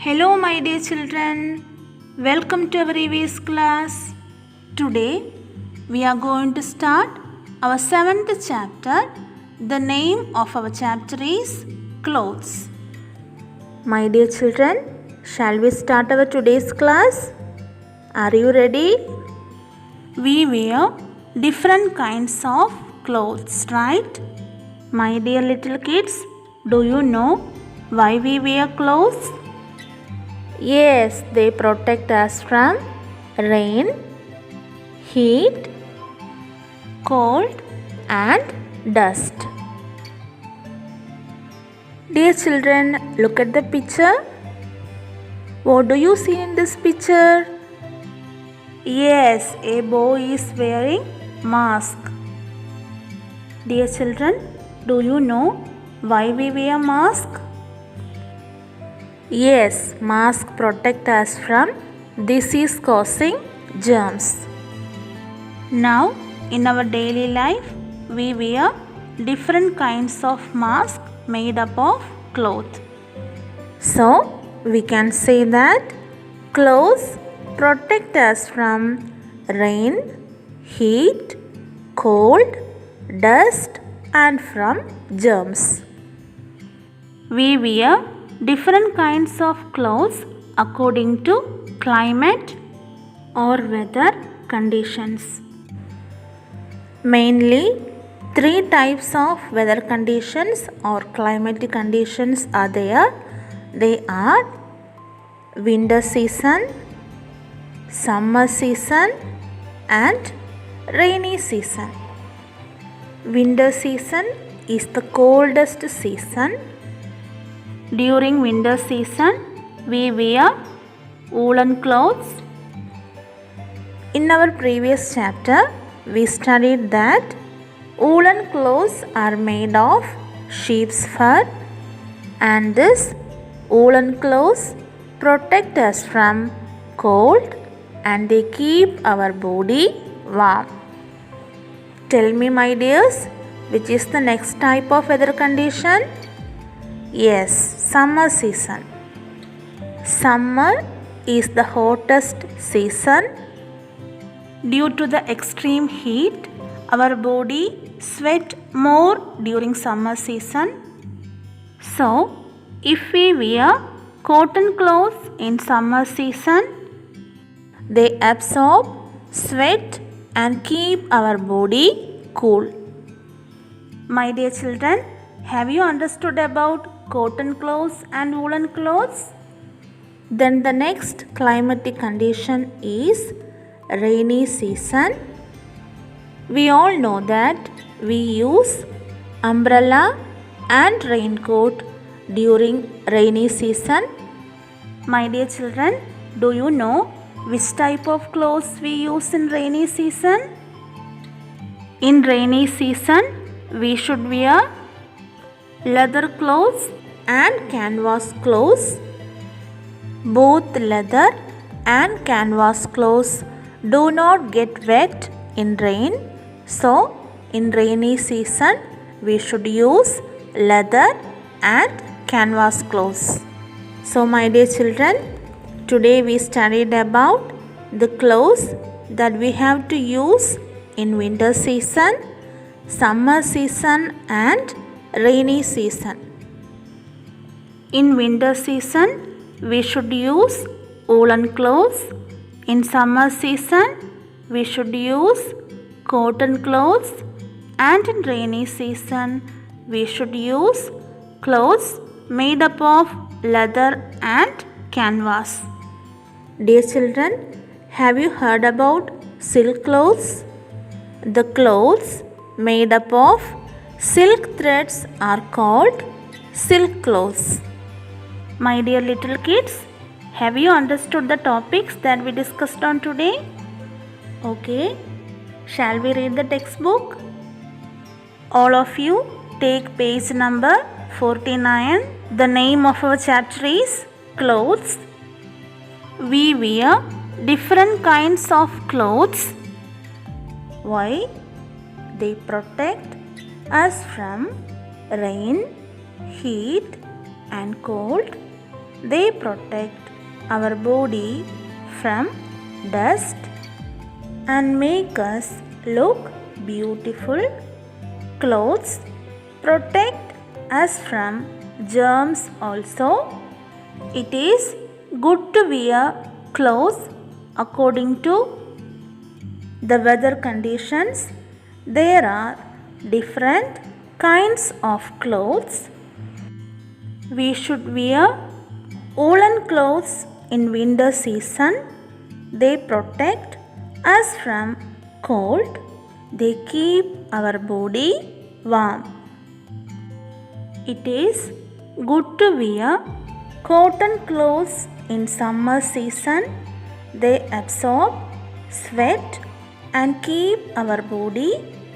Hello, my dear children. Welcome to our EVS class. Today, we are going to start our 7th chapter. The name of our chapter is Clothes. My dear children, shall we start our today's class? Are you ready? We wear different kinds of clothes, right? My dear little kids, do you know why we wear clothes? Yes, they protect us from rain, heat, cold and dust. Dear children, look at the picture. What do you see in this picture? Yes, a boy is wearing mask. Dear children, do you know why we wear mask? Yes, mask protect us from disease causing germs. Now, in our daily life, we wear different kinds of mask made up of cloth. So, we can say that clothes protect us from rain, heat, cold, dust and from germs. We wear different kinds of clothes according to climate or weather conditions. Mainly, 3 types of weather conditions or climatic conditions are there. They are winter season, summer season and rainy season. Winter season is the coldest season. During winter season, we wear woolen clothes. In our previous chapter, we studied that woolen clothes are made of sheep's fur and this woolen clothes protect us from cold and they keep our body warm. Tell me, my dears, which is the next type of weather condition? Yes, summer season. Summer is the hottest season. Due to the extreme heat, our body sweat more during summer season. So, if we wear cotton clothes in summer season, they absorb sweat and keep our body cool. My dear children, have you understood about cotton clothes and woolen clothes? Then the next climatic condition is rainy season. We all know that we use umbrella and raincoat during rainy season. My dear children, do you know which type of clothes we use in rainy season? In rainy season, we should wear leather clothes and canvas clothes. Both leather and canvas clothes do not get wet in rain. So, in rainy season, we should use leather and canvas clothes. So, my dear children, today we studied about the clothes that we have to use in winter season, summer season and rainy season. In winter season, we should use woolen clothes. In summer season, we should use cotton clothes. And in rainy season, we should use clothes made up of leather and canvas. Dear children, have you heard about silk clothes? The clothes made up of silk threads are called silk clothes. My dear little kids, have you understood the topics that we discussed on today? Okay, shall we read the textbook? All of you take page number 49. The name of our chapter is Clothes. We wear different kinds of clothes. Why? They protect us from rain, heat and cold They protect our body from dust and make us look beautiful. Clothes protect us from germs also. It is good to wear clothes according to the weather conditions. There are different kinds of clothes. We should wear woolen clothes in winter season. They protect us from cold. They keep our body warm. It is good to wear cotton clothes in summer season. They absorb sweat and keep our body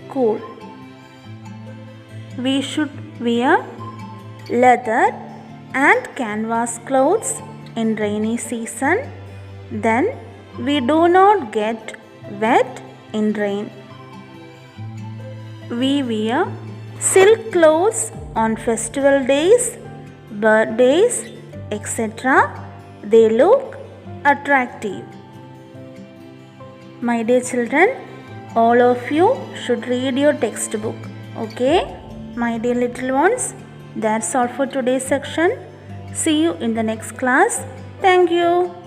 cool. We should wear leather and canvas clothes in rainy season. Then we do not get wet in rain. We wear silk clothes on festival days, birthdays, etc. They look attractive. My dear children, all of you should read your textbook. Okay, my dear little ones, that's all for today's section. See you in the next class. Thank you.